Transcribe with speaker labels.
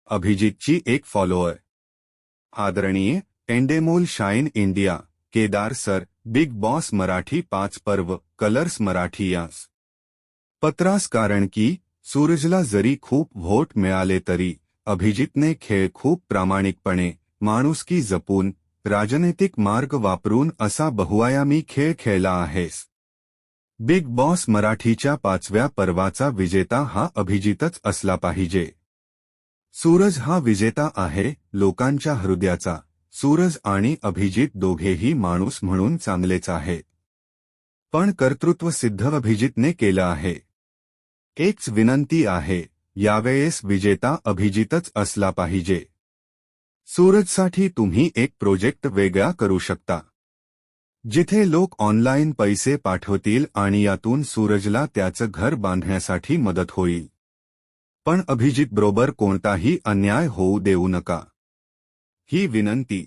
Speaker 1: अभिजितची एक फॉलोअर। आदरणीय Endemol shine India Kedar sir, big boss Marathi 5 पर्व कलर्स मराठी यास पत्रास। कारण की सूरजला जरी खूप व्होट मिळाले तरी अभिजितने खेळ खूप प्रामाणिकपणे, माणुसकी जपून, राजनैतिक मार्ग वापरून असा बहुआयामी खेळ खेळला आहेस। बिग बॉस मराठीच्या 5व्या पर्वाचा विजेता हा अभिजितच असला पाहिजे। सूरज हा विजेता आहे लोकांच्या हृदयाचा। सूरज आणि अभिजित दोघेही माणूस म्हणून चांगलेच आहेत, पण कर्तृत्व सिद्ध अभिजितने केलं आहे। एकच विनंती आहे, यावेळेस विजेता अभिजितच असला पाहिजे। सूरजसाठी तुम्ही एक प्रोजेक्ट वेगळा करू शकता, जिथे लोक ऑनलाईन पैसे पाठवतील आणि यातून सूरजला त्याचं घर बांधण्यासाठी मदत होईल। पण अभिजित बरोबर कोणताही अन्याय होऊ देऊ नका, ही विनंती।